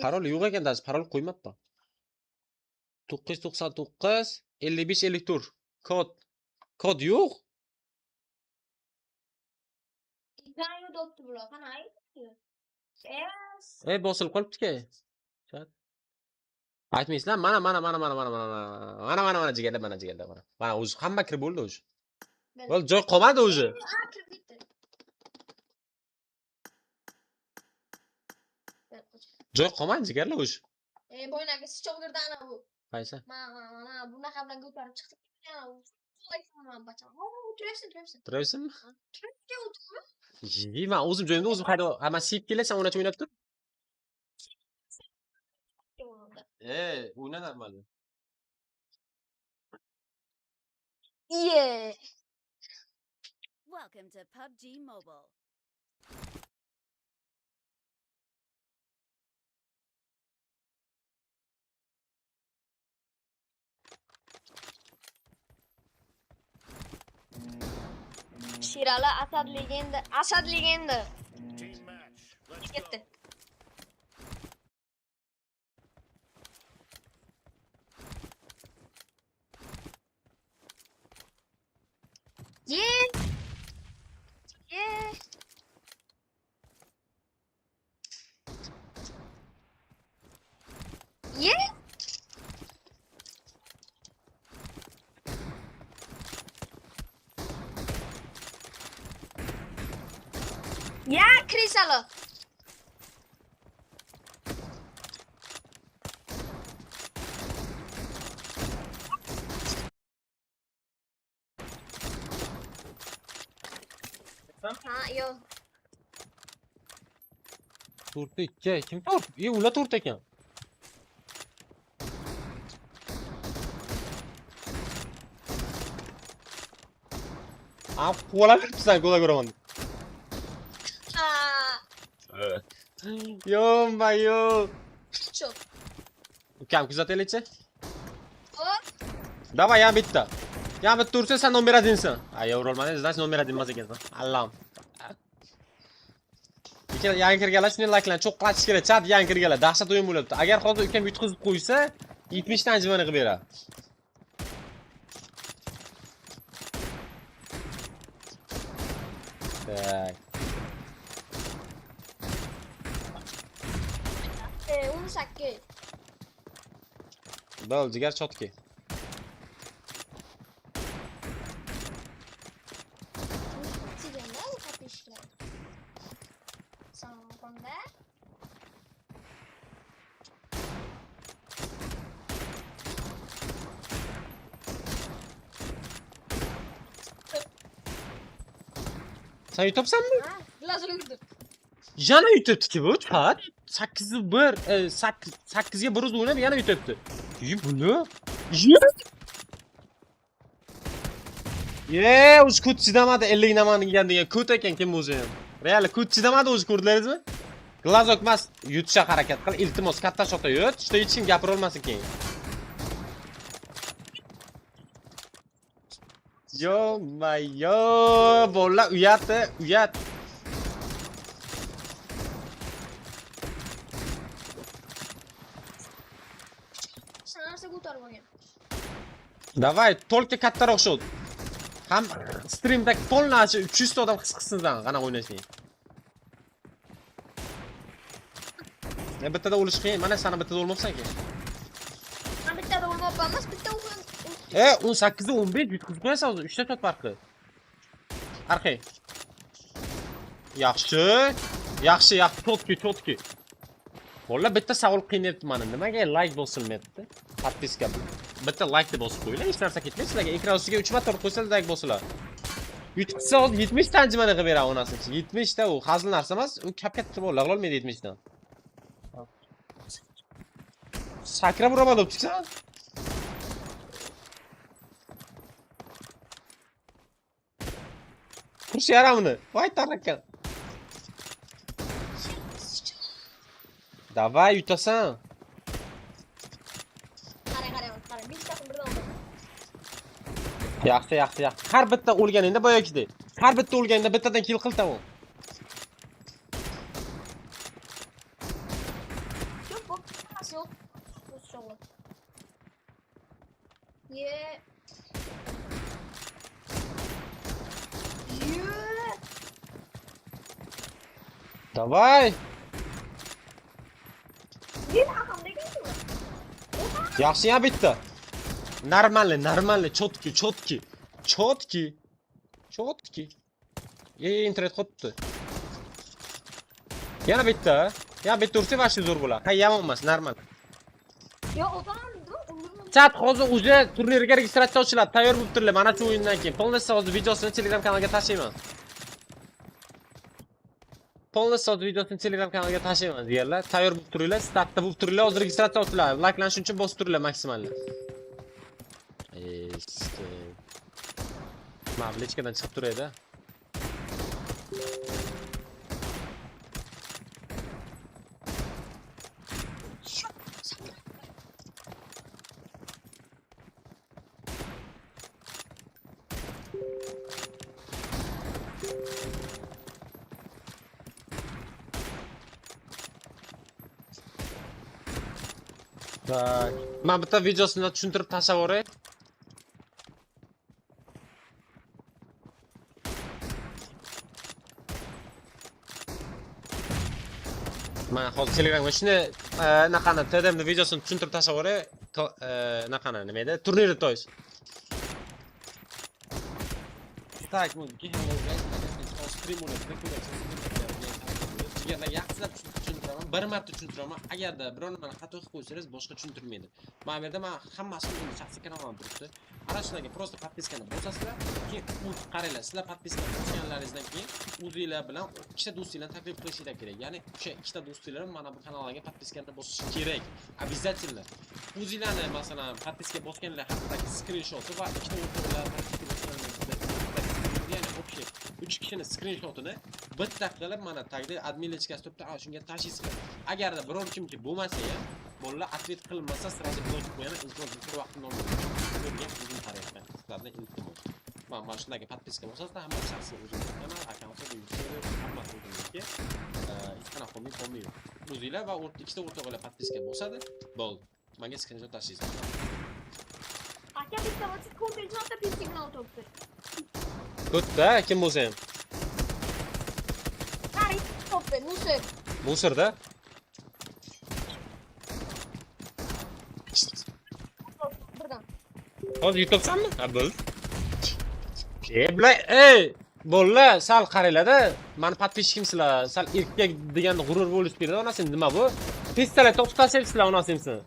Parol yo'q ekan, даже parol qo'ymabdi. 999 55 54. Kod yo'q. İkna doktor bular. Qanay? Yes. Bosilib qolibdi-ku. Aytmaysizlar, mana jigarda, mana. Mana o'zi hamma kirib bo'ldi o'zi. Bo'l, joy qolmadi o'zi. Kirib ketdi. Joy qolmadi jigarlar o'zi. Boynaga sichoq girdi ana bu. Qaysi? Mana bunaqa bilan ko'tarib chiqdi. Yana u. Qo'yman bacham. Turibsan. Turibsizmi? Turibga o'tirma. Men o'zim joyimda o'zim qayda, hamma siyib kelasan, o'ynacha o'ynab tur. O'yna normal. Yeah. Welcome to PUBG Mobile. Shirali Asad legenda. Ketdi. Yeah. Ya, Krisalo. Yo. To'rtta ikki. Kim to'rt? Ular to'rt ekan. Qo'laveribsan, go'la ko'raman. Yo. Çok. Ukam kuzataylikchi. Hop. Давай, yana bitta. Yana bitta ursa sen номер 1san. Urolmani, значит номер 1 emas ekansan. Allohim. Yangi kirganlar shuni layklarni cho'qqilatish kerak. Chat yangi kirganlar dahshat o'yin bo'libdi. Agar hozir ukam yutqizib qo'ysa, 70 dan jimani qilib beradi. Tak. 18. Bo'l, jigar chotki. Siganda bu kapishlar. Sonunda. Sen yutibsanmi? Lazım vurdu. Yana yutibdi bu chat. 8'ga 1 o'ynab yana yutibdi. Buni? O'zi kut chidamadi 50 naman degan kut ekan kim o'zi ham. Real kut chidamadi o'zi ko'rdingizmi? Glazok emas, yutishga harakat qil. Iltimos katta shotda yut. Ishda hech kim gapira olmasin keyin. Yo, bolla uyat. Sanarsa ko'tarib olgan. Davay, to'lka kattaroq shot. Ham streamdagi polnachi 300 ta odam his qilsindan qana o'ynashni. Bittada o'lish qiyin. Mana sana bittada o'lmabsan-ki. Men bittada o'lmabman emas, bitta o'g'lim. 18 ga 15 yutqizib qo'yasan o'zi. 3 ta tot farqi. Arxay. Yaxshi, chotki. Bolla bitta savol qiynayapti meni. Nimaga like bosilmayapti? Podpiska. Bitta like deb bosib qo'yinglar, hech narsa ketmaydi. Sizlarga ekran ustiga 3 marta urib qo'ysangiz like bosilar. Yutqizsa 70 ta jimani qilib beradi onasi. 70 ta u hazil narsa emas, u kap-katta bola olmaydi 70 dan. Sakrab uraman deb chiqsan. Kursi yaramini. Voy tarakan. Davay yutasan. Qara. Bitta birdan oldi. Yaxshi. Har bitta o'lganingda boyagidek. Har bitta o'lganingda bittadan kill qiltaman. Yo'q, bu Şansı yok. Şovu. Ye. Ye. Davay. Ye arkamda geldi mi? Yaxshi ya bitta. Нормально, четкий. Internet qotdi. Yana bitta. Ya bitta ursa vashi zo'r bo'ladi. Qayyam emas, normal. Ya o zaman değil. Chat hozir уже turnirga registratsiya ochiladi. Tayyor bo'lib turinglar. Mana shu o'yindan keyin. Polностью hozir videosini Telegram kanaliga tashlayman. Polностью hozir videosini Telegram kanaliga tashlayman deganlar. Tayyor bo'lib turinglar, startda bo'lib turinglar. Hozir registratsiya ochiladi. Like'lanish uchun bosib turinglar maksimalni. Mavlichkadan chiqib turadi. Tak. Men bitta videosini tushuntirib tashlab yuboray. Men hozir Telegramga shuni naqani TDMni videosini tushuntirib tashlab yuboray. Naqani nima edi? Turnir to'ys. Так, ну, Sizlarga yaxshilab tushuntiraman, bir marta tushuntiraman. Agarda biror nimani xato qilib qo'ysangiz, boshqa tushuntirmaydi. Mana bu yerda men hammasini o'zim shaxsiy kanalimda turibdi. Ana shularga просто подпискani bosasizlar, keyin qaranglar, sizlar podpiskani bosganlaringizdan keyin o'zingizlar bilan ikkita do'stinglarni taklif qilishinglar kerak. Ya'ni o'sha ikkita do'stinglar mana bu kanalga podpiskani bosish kerak. Обязательно. O'zinglarni masalan podpiska bosganlar haqidagi skrinshoti va ikkita o'rtoqlar ya'ni общий 3 kishini skrinshotini bitta qilib mana tagda admin lechkasi turibdi, ana shunga tashxis qilib. Agarda biror kimki bo'lmasa ham, bolalar ответ qilinmasa, sразу blokib qo'yaman, iltimos bir vaqtni olmayman. Ko'rgan o'zim qarayapman. Sizlardan iltimos. Mana shunday podpiska bo'lsa, hamma shaxsiy o'zim kanal, akkauntda hamma o'zimniki. Hech qanaqa qolmaydi. O'zinglar va ikkita o'rtoqlar podpiska bo'lsa-da, bo'ldi. Menga skrinshot tashlaysiz. Aka bitta vaqt ko'rgazmada piski bilan o'tiribdi. Ko'tda kim bo'lsa ham. Qari, to'pdi, musor. Musirda. Birdan. Hozir yutibsanmi? Ha, bo'l. Bolalar, sal qaranglar-da. Meni podpishchimsizlar. Sal erkak degan g'urur bo'lish kerak. Onasi nima bu? Pistoletni otib tashlayapsizlar onasimni.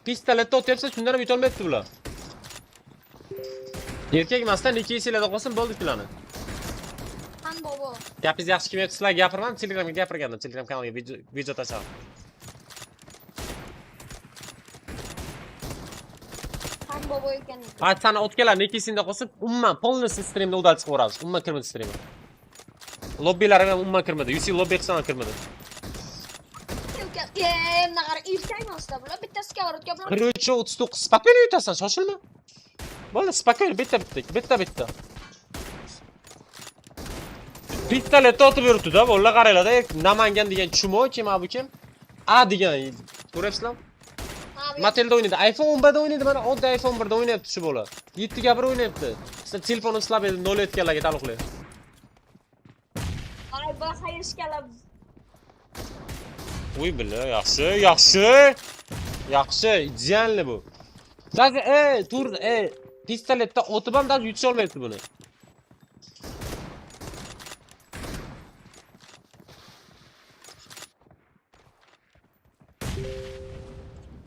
Pistoletni otyapsiz, shundan ham yutolmayapti bular. Erkak emasdan necha yillarda qolsin bo'ldi ularni. Han bobo. Gapingiz yaxshi kelmayapti, sizlarga gapirman, Telegramga gapirgandim, Telegram kanaliga video tashladim. Han bobo ekan. Aytsani o'tganlar nekisingda qolsin, umuman полностью streamda udal chiqib boramiz. Umuman kirmadi streamga. Lobbilarga umuman kirmadi. UC lobbi qilsam kirmadi. Naqar irkaymasda bular bittasiga borotga bular. Qiruvchi 39 spokойно yutasan, shoshilma. Bo'ldi, spokойно bitta. Pistoletni otib yuribdi-da, bolalar qaranglar-da. Namangan degan chumo kim bu kim? A degan. Ko'ryapsizlarmi? Matelda o'ynaydi. iPhone 11 da o'ynaydi, mana oddiy iPhone 1 da o'ynayapti shu bola. 7 ga 1 o'ynayapti. Sizlar telefonni silab edi, 0 etganlarga taalluqli. Ay, bas hayırışkalab. Uy bila, yaxshi, idealni bu. Даже tur, pistoletda otib ham даже yutisha olmayapti buni.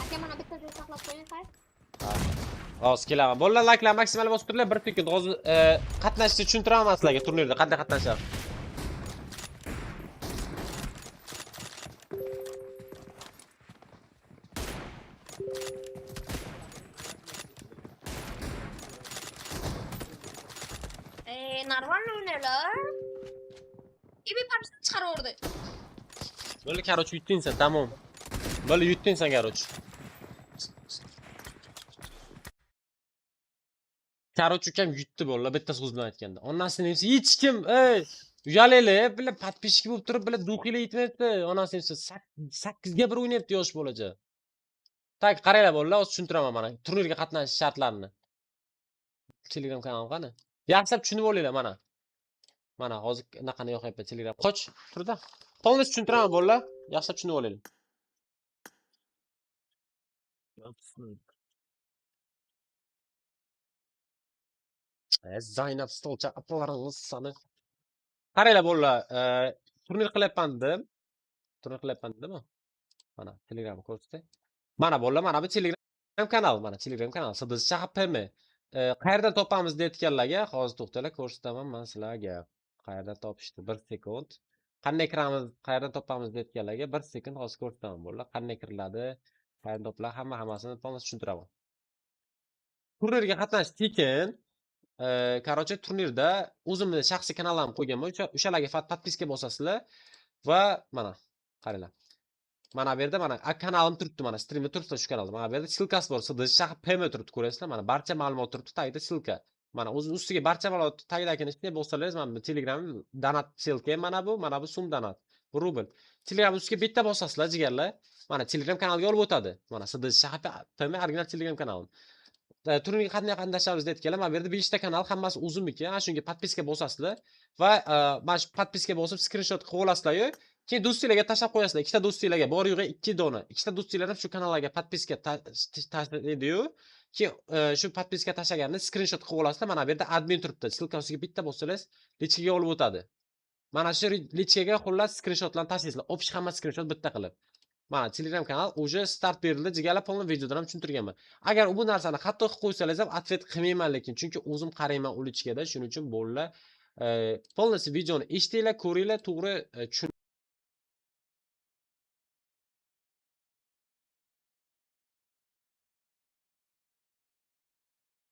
Aka mana bitta joy saqlab qo'ying, qayt. Hozir kelaman. Bolalar like'lar maksimal bosib turinglar, bir sekund. Hozir qatnashishni tushuntiraman sizlarga turnirda qanday qatnashadi. Нормально o'ynalar. İbi parçasını chiqaraverdi. Böyle короче yutding sen, tamam. Böyle yutding sen короче. Короче ukam yutdi bolalar, bitta so'z bilan aytganda. Onasini hech kim, uyalanglar, bila podpishchi bo'lib turib, bila duxila yetmayapti. Onasini 8 ga 1 o'ynayapti yosh bolacha. Tak qaranglar bolalar, o'zi tushuntiraman mana. Turnirga qatnashish shartlarini. Telegram kanal qani? Yaxshilab tushunib olinglar mana. Mana hozir anaqani yoqyapman Telegram. Qoch, turda. Polnis tushuntiraman bolalar. Yaxshilab tushunib olinglar. Zaynab stolcha apalaringiz sani. Qaranglar bolalar, turnir qilyapman dedim. Turnir qilyapman dedimmi? Mana Telegramni ko'rsatay. Mana bolalar, mana bu Telegram kanal, mana Telegram kanal. SDZ PM. Qayerdan topamiz deyotganlarga hozir to'xtanglar, ko'rsataman men sizlarga. Qayerdan topishni 1 sekund. Qanday kiramiz, qayerdan topamiz deyotganlarga 1 sekund hozir ko'rsataman bolalar. Qanday kiriladi, qayerdan topiladi, hammasini to'liq tushuntiraman. Turnirga qatnashish tekin. Короче, turnirda o'zimni shaxsiy kanallarimni qo'yganman. O'shalarga podpiska bosasizlar va mana qaranglar. Mana bu yerda mana kanalim turibdi, mana streamda turibdi shu kanalda. Mana bu yerda silkasi bor. SDZ shahar PM turibdi, ko'rasizlar. Mana barcha ma'lumot turibdi, tagida silka. Mana o'zi ustiga barcha ma'lumot tagidagini ishni bossangiz, mana bu Telegram donat silka mana bu so'm donat. Bu rubl. Telegram ustiga bitta bosasizlar jigarlar. Mana Telegram kanalga olib o'tadi. Mana SDZ shahar PM original Telegram kanalim. Turnirga qanday qatnashamiz deyotganlar, mana bu yerda 5 ta kanal, hammasi o'zimniki. Ana shunga podpiska bosasizlar va mana shu podpiska bosib screenshot qilib olasizlar-yu, keyin do'stinglarga tashlab qo'yasizlar. Ikkita do'stinglarga bor yo'g'i 2 dona. Ikkita do'stinglar ham shu kanallarga podpiska tashlaydi-yu, keyin shu podpiska tashlaganini screenshot qilib olasizlar. Mana bu yerda admin turibdi. Silkasiga bitta bossangiz, lichkaga olib o'tadi. Mana shu lichkaga xullas screenshotlarni tashlaysizlar. Общий hamma screenshot bitta qilib. Mana Telegram kanal уже start berildi. Jigarlar polni videodan ham tushuntirganman. Agar bu narsani xato qilib qo'ysangiz ham atvet qilmayman, lekin chunki o'zim qarayman u lichkada, shuning uchun bolalar polnisi videoni eshitinglar, ko'ringlar, to'g'ri tushun